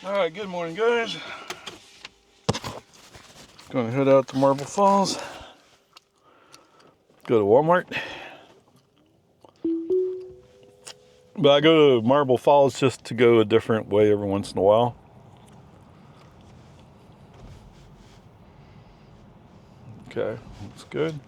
Alright, good morning guys. Gonna head out to Marble Falls. Go to Walmart. But I go to Marble Falls just to go a different way every once in a while. Okay, that's good.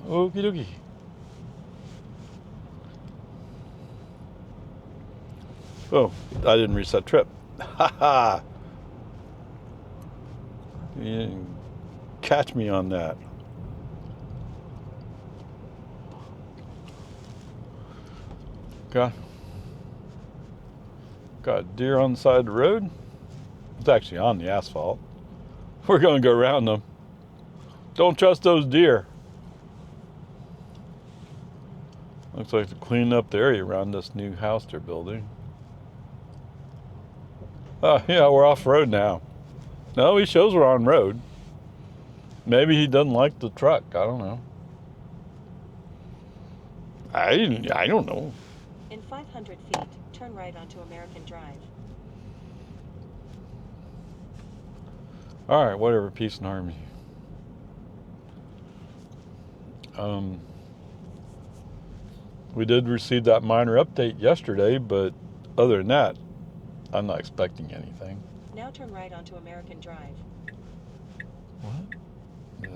Okie dokie. Oh, I didn't reset trip. Haha. You didn't catch me on that. Got a deer on the side of the road. It's actually on the asphalt. We're gonna go around them. Don't trust those deer. Looks like they're cleaning up the area around this new house they're building. Oh yeah, we're off road now. No, he shows we're on road. Maybe he doesn't like the truck. I don't know. I don't know. In 500 feet, turn right onto American Drive. All right, whatever. Peace and harmony. We did receive that minor update yesterday, but other than that, I'm not expecting anything. Now turn right onto American Drive. What?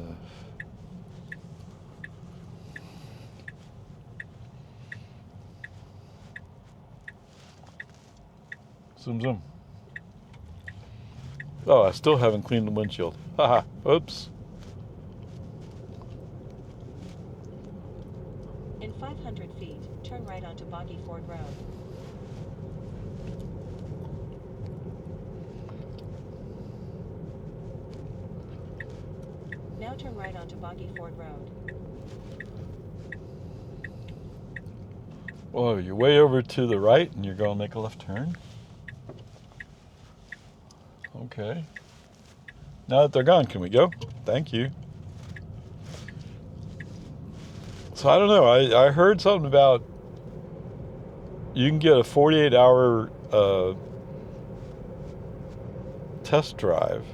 Zoom, zoom. Oh, I still haven't cleaned the windshield. Haha, oops. In 500 feet, turn right onto Boggy Ford Road. Now turn right onto Boggy Ford Road. Whoa, you're way over to the right and you're going to make a left turn? Okay. Now that they're gone, can we go? Thank you. So I don't know. I heard something about you can get a 48-hour test drive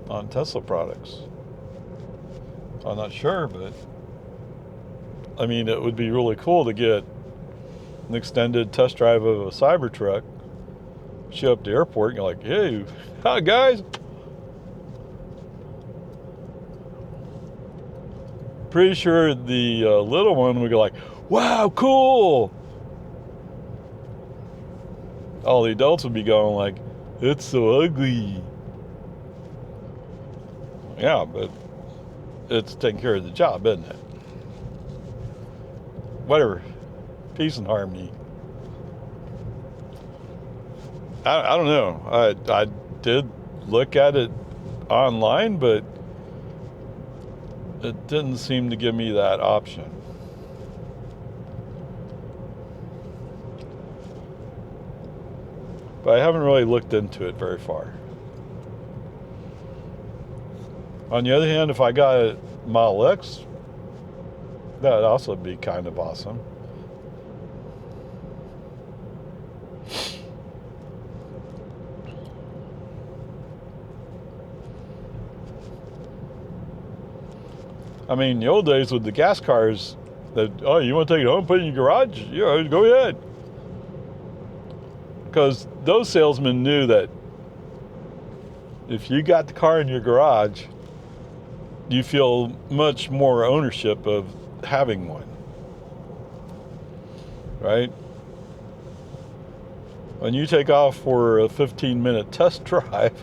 on Tesla products. I'm not sure, but I mean, it would be really cool to get an extended test drive of a Cybertruck. Show up to the airport and you're like, hey, hi guys. Pretty sure the little one would go like, wow, cool. All the adults would be going like, it's so ugly. Yeah, but it's taking care of the job, isn't it? Whatever. Peace and harmony. I don't know. I did look at it online, but it didn't seem to give me that option. But I haven't really looked into it very far. On the other hand, if I got a Model X, that would also be kind of awesome. I mean, the old days with the gas cars, that, oh, you want to take it home, put it in your garage? Yeah, go ahead. Because those salesmen knew that if you got the car in your garage, you feel much more ownership of having one, right? When you take off for a 15-minute test drive,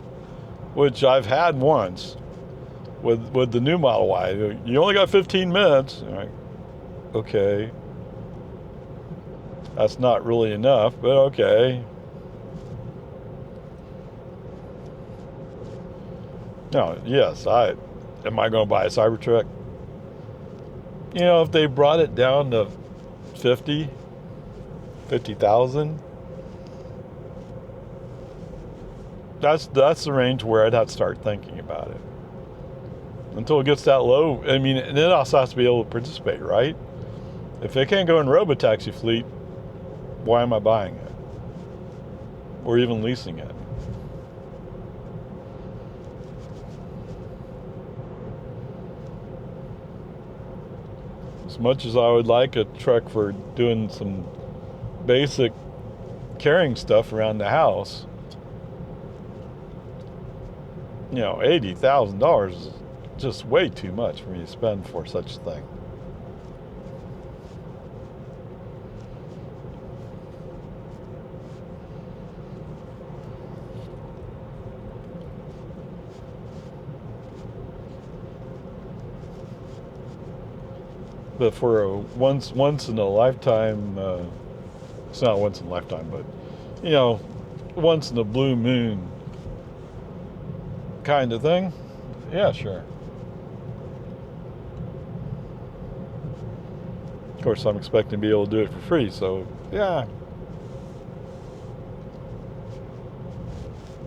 which I've had once with the new Model Y, you only got 15 minutes. I'm like, okay, that's not really enough, but okay. No, yes, am I going to buy a Cybertruck? You know, if they brought it down to 50,000, that's the range where I'd have to start thinking about it. Until it gets that low, I mean, and it also has to be able to participate, right? If it can't go in robotaxi fleet, why am I buying it? Or even leasing it? As much as I would like a truck for doing some basic carrying stuff around the house, you know, $80,000 is just way too much for me to spend for such a thing. But for a once in a lifetime, it's not once in a lifetime, but you know, once in a blue moon kind of thing, yeah, sure. Of course, I'm expecting to be able to do it for free, so yeah.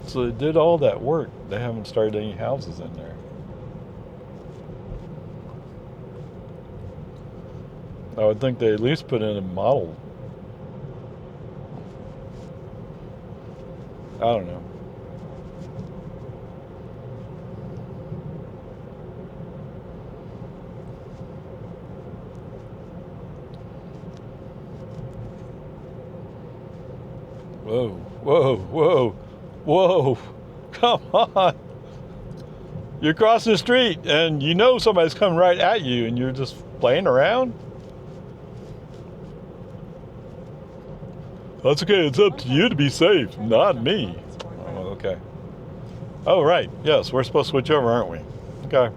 So they did all that work. They haven't started any houses in there. I would think they at least put in a model. I don't know. Whoa, whoa, whoa, whoa. Come on. You're crossing the street and you know somebody's coming right at you and you're just playing around? That's okay. It's up to you to be safe, not me. Oh, okay. Oh, right. Yes, we're supposed to switch over, aren't we? Okay.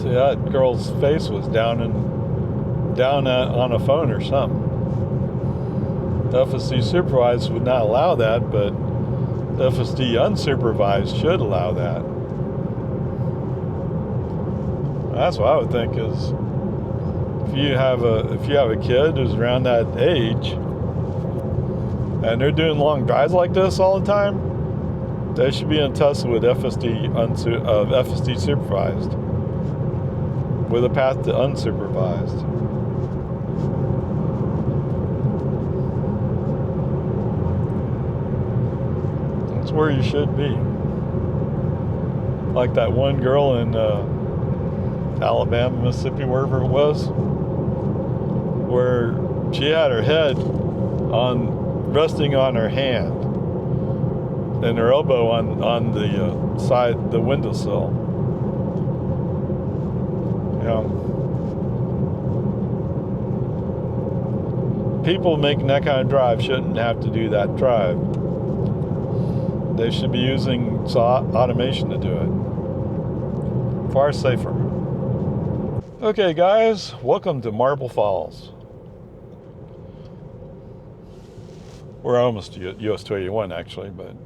See, that girl's face was down on a phone or something. The FSD supervised would not allow that, but the FSD unsupervised should allow that. That's what I would think is if you have a kid who's around that age and they're doing long drives like this all the time, they should be in Tesla with FSD supervised with a path to unsupervised. That's where you should be. Like that one girl in Alabama, Mississippi, wherever it was, where she had her head resting on her hand and her elbow on the side, the windowsill. You know, people making that kind of drive shouldn't have to do that drive. They should be using automation to do it. Far safer. Okay, guys, welcome to Marble Falls. We're almost US 281, actually, but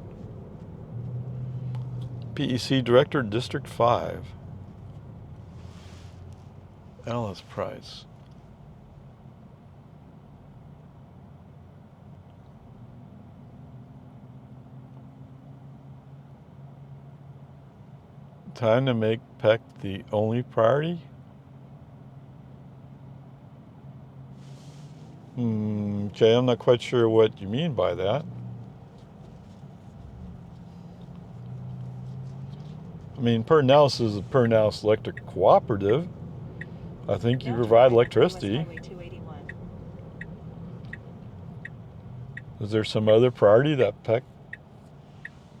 PEC Director, District 5. Alice Price. Time to make PEC the only priority? Okay, I'm not quite sure what you mean by that. I mean, Pernalis is a Pernalis Electric Cooperative. I think you provide electricity. Is there some other priority that PEC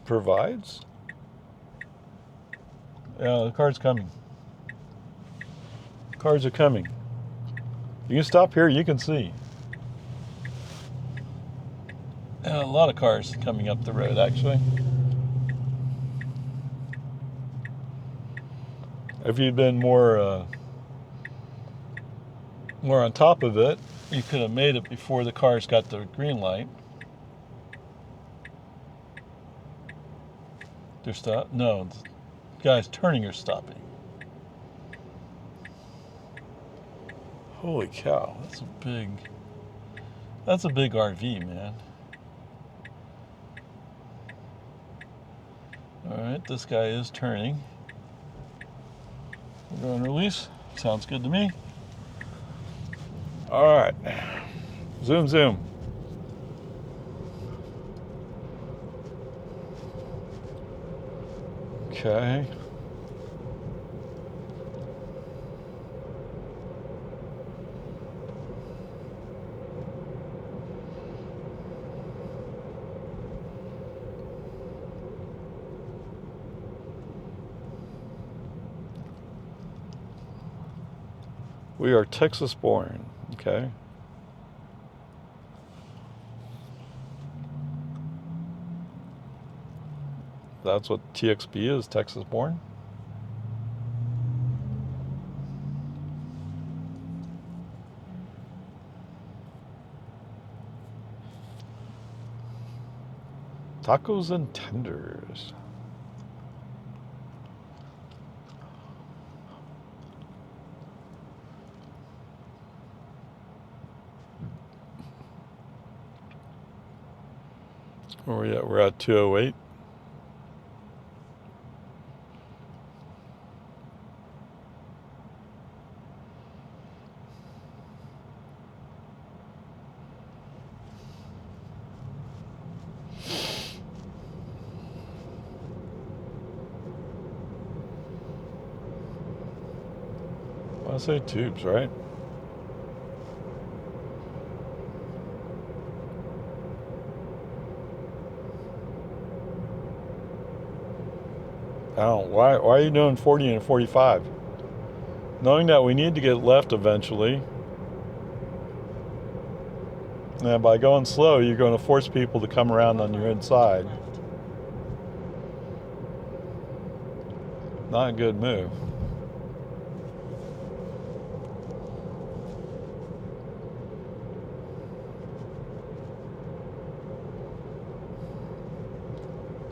provides? Yeah, the car's coming. Cars are coming. You can stop here, you can see. A lot of cars coming up the road, actually. If you'd been more on top of it, you could have made it before the cars got the green light. They're no, the guy's turning or stopping. Holy cow, that's a big RV, man. All right, this guy is turning. We're going to release. Sounds good to me. All right, zoom, zoom. Okay. We are Texas born, okay? That's what TXB is, Texas born. Tacos and tenders. Where are we at? We're at 208. I say tubes, right? I don't. Why are you doing 40 and 45? Knowing that we need to get left eventually. And by going slow, you're going to force people to come around on your inside. Not a good move.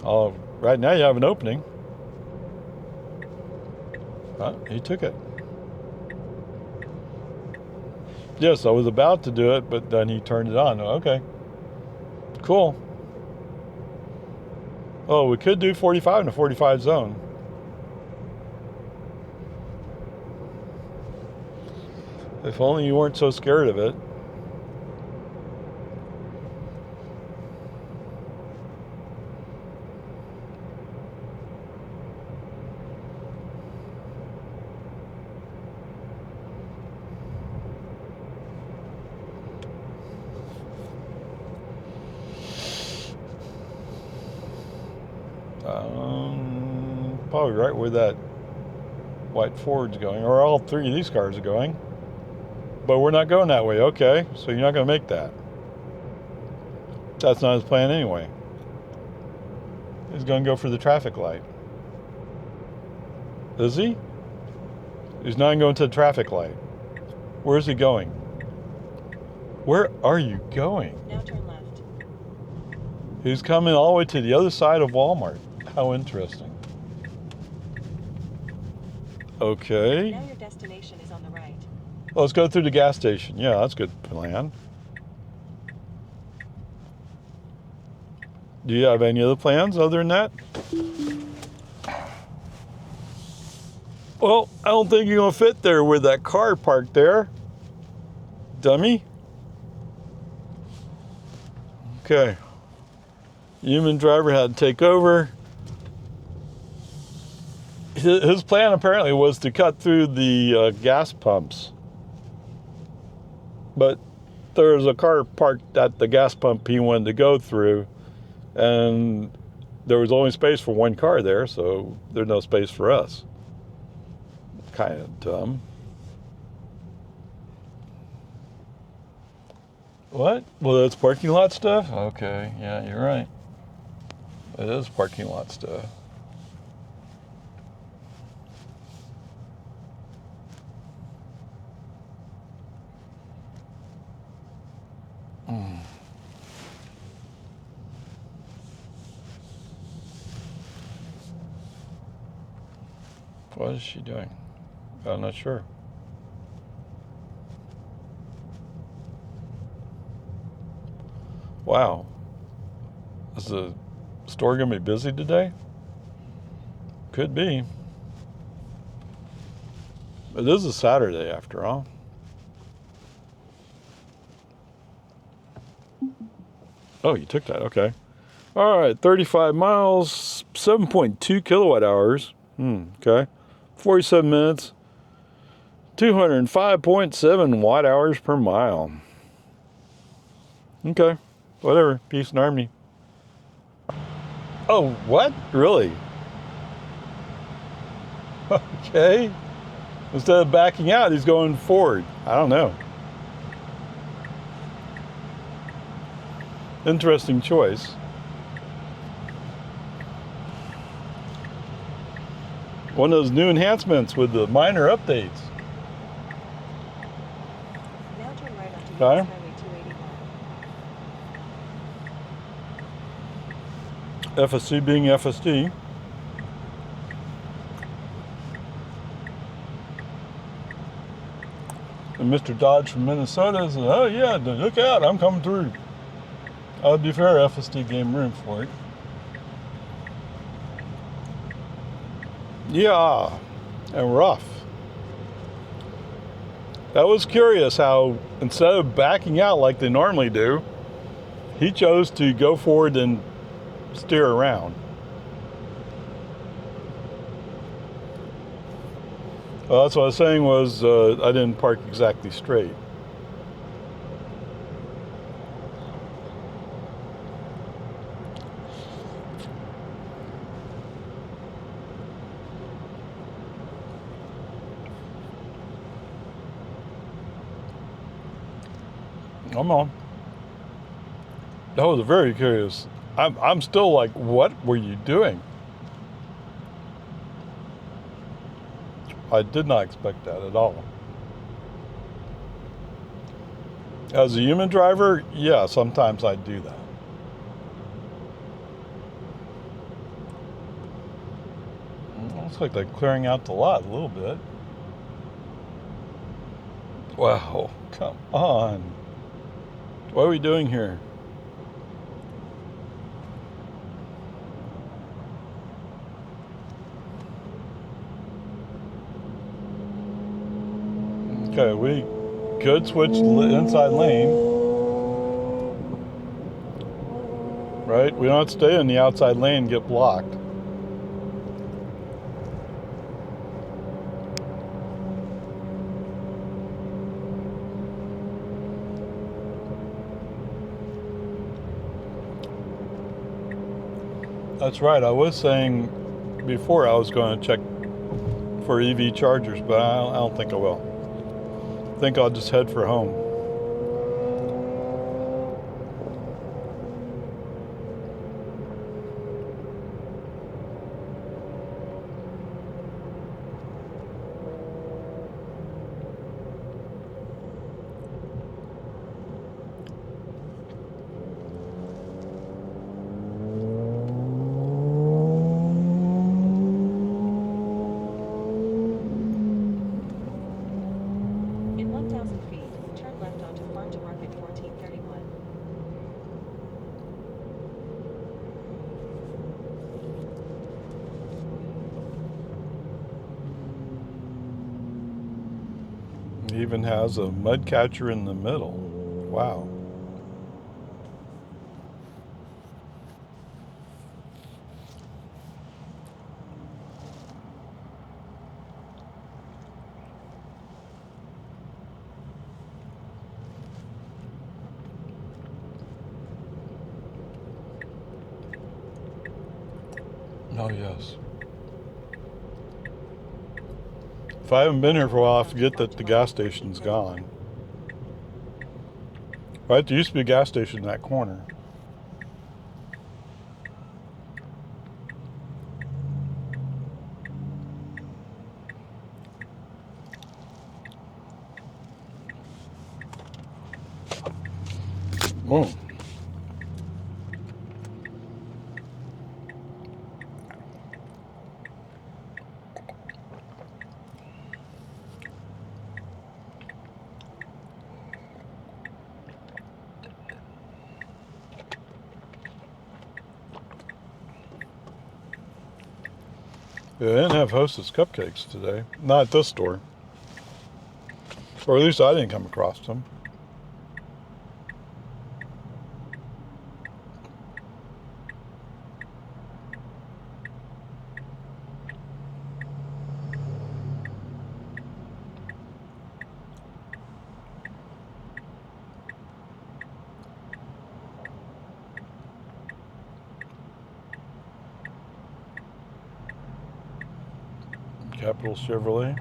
Oh, right now you have an opening. He took it. Yes, I was about to do it, but then he turned it on. Okay. Cool. Oh, we could do 45 in a 45 zone. If only you weren't so scared of it. Probably right where that white Ford's going, or all three of these cars are going. But we're not going that way. Okay, so you're not going to make that. That's not his plan anyway. He's going to go for the traffic light. Is he? He's not going to the traffic light. Where's he going? Where are you going? Now turn left. He's coming all the way to the other side of Walmart. How interesting. Okay. Now your destination is on the right. Let's go through the gas station. Yeah, that's a good plan. Do you have any other plans other than that? Well, I don't think you're going to fit there with that car parked there. Dummy. Okay. Human driver had to take over. His plan apparently was to cut through the gas pumps. But there was a car parked at the gas pump he wanted to go through. And there was only space for one car there, so there's no space for us. Kind of dumb. What? Well, that's parking lot stuff? Okay, yeah, you're right. It is parking lot stuff. What is she doing? I'm not sure. Wow. Is the store going to be busy today? Could be. It is a Saturday after all. Oh, you took that. Okay. All right. 35 miles, 7.2 kilowatt hours. Okay. 47 minutes, 205.7 watt hours per mile. Okay. Whatever. Peace and harmony. Oh, what? Really? Okay. Instead of backing out, he's going forward. I don't know. Interesting choice. One of those new enhancements with the minor updates. Now turn right onto US Okay. Highway 281. FSD being FSD. And Mr. Dodge from Minnesota says, oh yeah, look out, I'm coming through. To be fair, FSD gave room for it. Yeah, and rough. That was curious how instead of backing out like they normally do, he chose to go forward and steer around. Well, that's what I was saying was I didn't park exactly straight. Come on. That was very curious. I'm still like, what were you doing? I did not expect that at all. As a human driver, yeah, sometimes I do that. Looks like they're clearing out the lot a little bit. Wow, come on. What are we doing here? Okay, we could switch inside lane. Right? We don't have to stay in the outside lane and get blocked. That's right. I was saying before I was going to check for EV chargers, but I don't think I will. I think I'll just head for home. In 1,000 feet, turn left onto Farm to Market 1431. It even has a mud catcher in the middle. Wow. Oh, yes. If I haven't been here for a while, I forget that the gas station's gone. Right? There used to be a gas station in that corner. Oh. Yeah, they didn't have Hostess cupcakes today. Not at this store. Or at least I didn't come across them. Capital Chevrolet.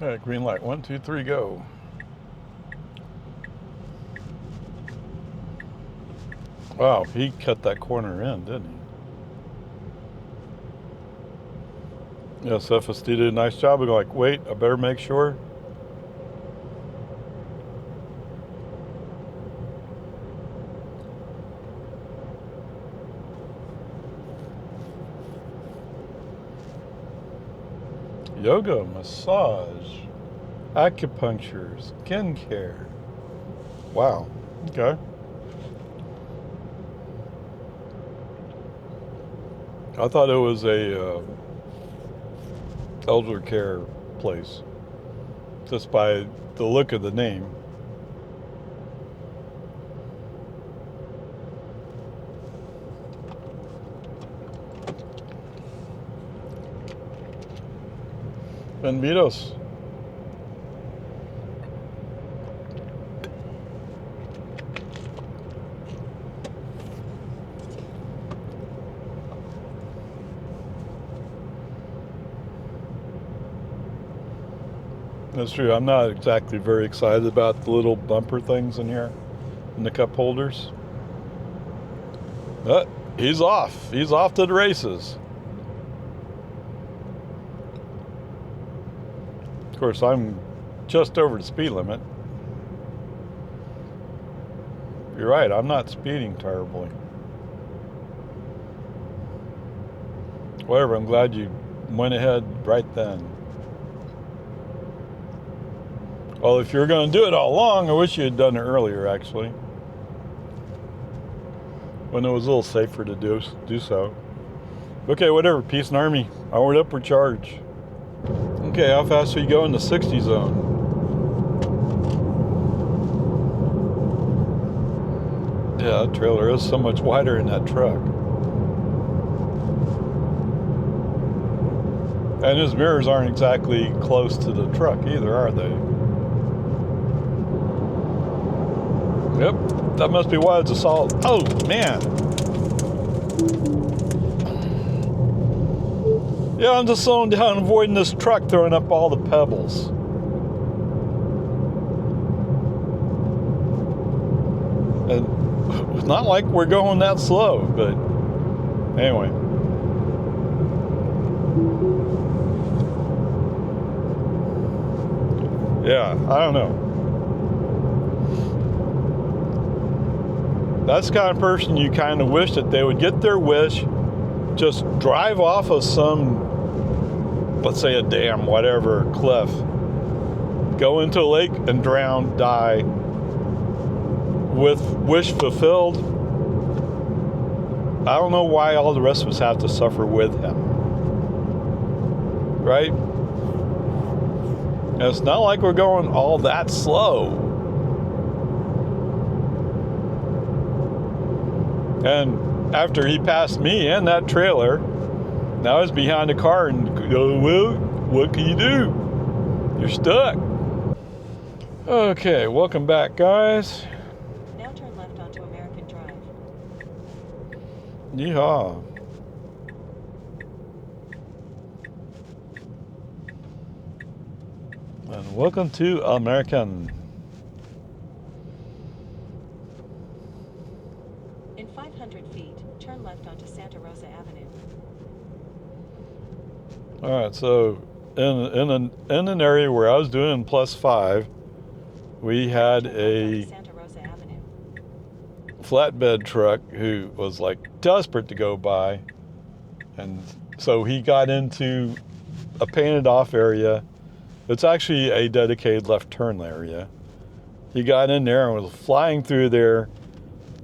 All right, green light. 1, 2, 3, go. Wow, he cut that corner in, didn't he? Yes, FSD did a nice job of like, wait, I better make sure. Yoga, massage, acupuncture, skin care. Wow, okay. I thought it was a elder care place, just by the look of the name. Benvidos. That's true. I'm not exactly very excited about the little bumper things in here, in the cup holders. But he's off. He's off to the races. Of course, I'm just over the speed limit. You're right, I'm not speeding terribly. Whatever, I'm glad you went ahead right then. Well, if you're going to do it all along, I wish you had done it earlier, actually. When it was a little safer to do so. Okay, whatever, peace and army. Onward, upward, charge. Okay, how fast are you going in the 60 zone? Yeah, that trailer is so much wider in that truck. And his mirrors aren't exactly close to the truck either, are they? Yep, that must be why it's a solid. Oh, man. Yeah, I'm just slowing down, avoiding this truck throwing up all the pebbles. And it's not like we're going that slow, but anyway. Yeah, I don't know. That's the kind of person you kind of wish that they would get their wish, just drive off of some, let's say a dam, whatever, cliff, go into a lake and drown, die, with wish fulfilled. I don't know why all the rest of us have to suffer with him. Right? And it's not like we're going all that slow. And after he passed me and that trailer, now he's behind the car and well, what can you do? You're stuck. Okay, welcome back, guys. Now turn left onto American Drive. Yeehaw. And welcome to American. In 500 feet, turn left onto Santa Rosa Avenue. All right, so in an area where I was doing +5, we had Turn left onto a Santa Rosa Avenue. flatbed truck who was like desperate to go by. And so he got into a painted off area. It's actually a dedicated left turn area. He got in there and was flying through there.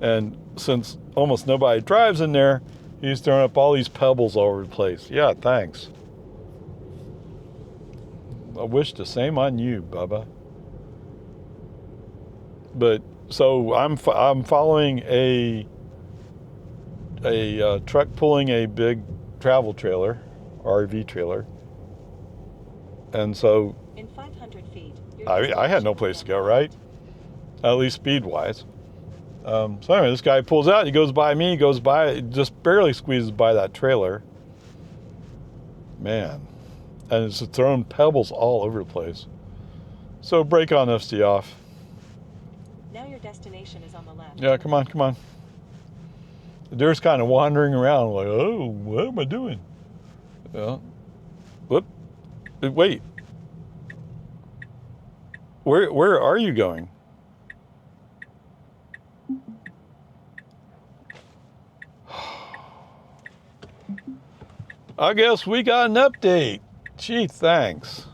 And since almost nobody drives in there, he's throwing up all these pebbles all over the place. Yeah, thanks. I wish the same on you, Bubba. But so I'm following a truck pulling a big travel trailer, RV trailer, and so In 500 feet, I had no place to go, right? At least speed wise. So anyway, this guy pulls out. He goes by me. He goes by, just barely squeezes by that trailer. Man, and it's throwing pebbles all over the place. So brake on FSD off. Now your destination is on the left. Yeah, come on, come on. The deer's kind of wandering around like, oh, what am I doing? Yeah. Whoop. Wait. Where are you going? I guess we got an update. Gee, thanks.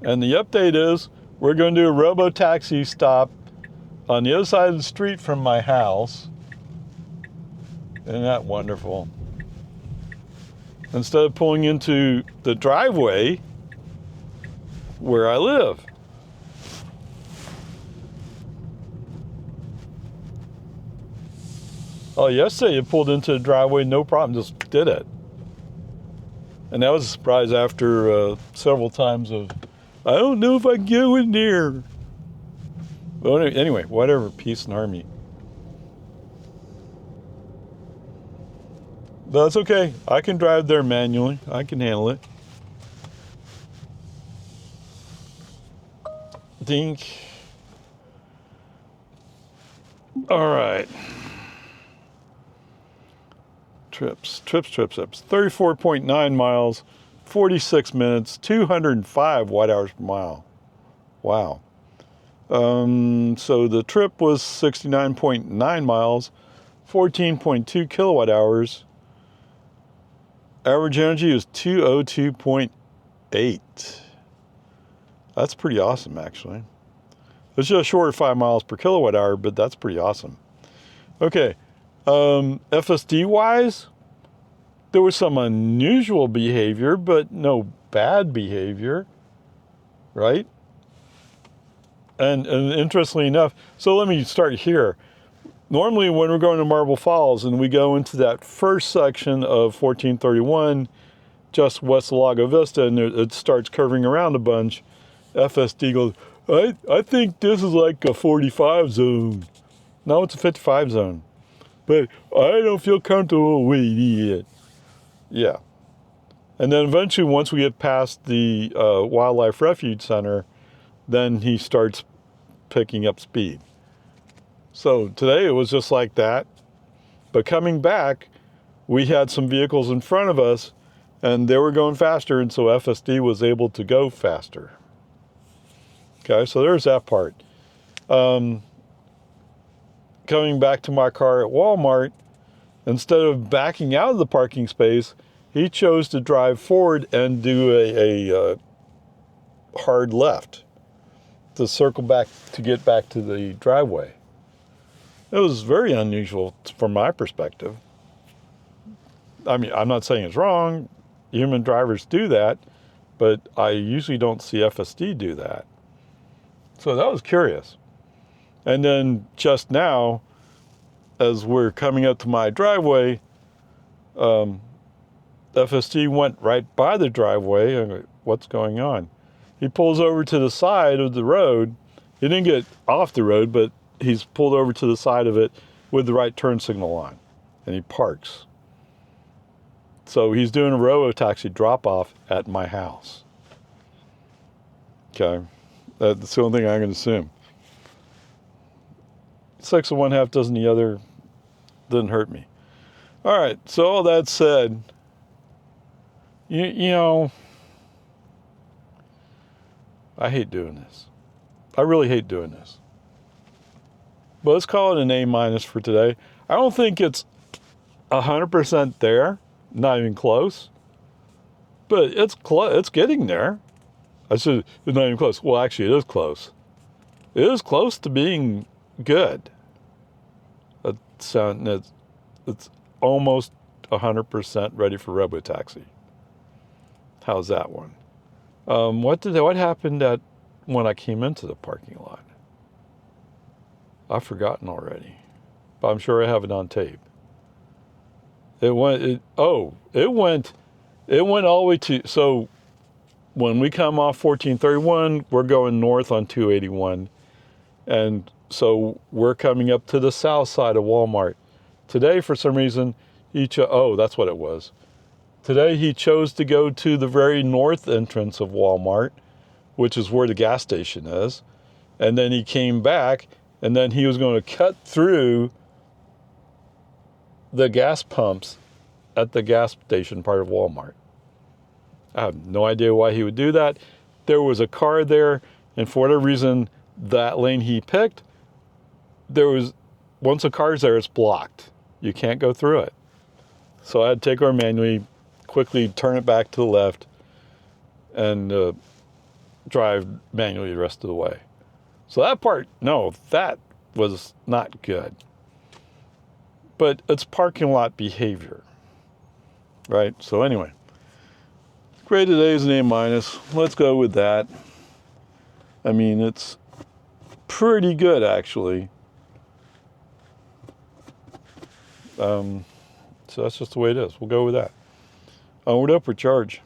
And the update is we're going to do a robo-taxi stop on the other side of the street from my house. Isn't that wonderful? Instead of pulling into the driveway where I live. Oh, yesterday you pulled into the driveway, no problem, just did it. And that was a surprise after several times of, I don't know if I can go in there. But anyway, whatever, peace and harmony. That's okay. I can drive there manually. I can handle it. Dink. All right. Trips. 34.9 miles, 46 minutes, 205 watt hours per mile. Wow. So the trip was 69.9 miles, 14.2 kilowatt hours. Average energy is 202.8. That's pretty awesome, actually. It's just short of 5 miles per kilowatt hour, but that's pretty awesome. Okay. FSD wise, there was some unusual behavior, but no bad behavior, right? And interestingly enough, so let me start here. Normally when we're going to Marble Falls and we go into that first section of 1431, just west of Lago Vista, and it starts curving around a bunch, FSD goes, I think this is like a 45 zone. No, it's a 55 zone. But I don't feel comfortable with it. Yeah. And then eventually, once we get past the Wildlife Refuge Center, then he starts picking up speed. So today it was just like that. But coming back, we had some vehicles in front of us, and they were going faster, and so FSD was able to go faster. Okay, so there's that part. Coming back to my car at Walmart, instead of backing out of the parking space, he chose to drive forward and do a hard left to circle back to get back to the driveway. It was very unusual from my perspective. I mean, I'm not saying it's wrong. Human drivers do that, but I usually don't see FSD do that. So that was curious. And then just now, as we're coming up to my driveway, FSD went right by the driveway. I'm like, what's going on? He pulls over to the side of the road. He didn't get off the road, but he's pulled over to the side of it with the right turn signal on, and he parks. So he's doing a robo-taxi drop-off at my house. Okay, that's the only thing I can assume. 6 of one, half dozen the other, didn't hurt me. All right, so all that said, you know, I hate doing this. I really hate doing this. But let's call it an A- for today. I don't think it's 100% there, not even close. But it's it's getting there. I said it's not even close. Well, actually, it is close. It is close to being good. It's almost 100% ready for robotaxi. How's that one? What happened when I came into the parking lot? I've forgotten already, but I'm sure I have it on tape. It went all the way to, so when we come off 1431, we're going north on 281. And so we're coming up to the south side of Walmart. Today, for some reason, that's what it was. Today, he chose to go to the very north entrance of Walmart, which is where the gas station is. And then he came back, and then he was going to cut through the gas pumps at the gas station part of Walmart. I have no idea why he would do that. There was a car there, and for whatever reason, that lane he picked, once a car's there, it's blocked. You can't go through it. So I had to take our manually, quickly turn it back to the left, and drive manually the rest of the way. So that was not good. But it's parking lot behavior, right? So anyway, grade today is an A-. Let's go with that. I mean, it's pretty good, actually. So that's just the way it is. We'll go with that. Onward, upward, charge.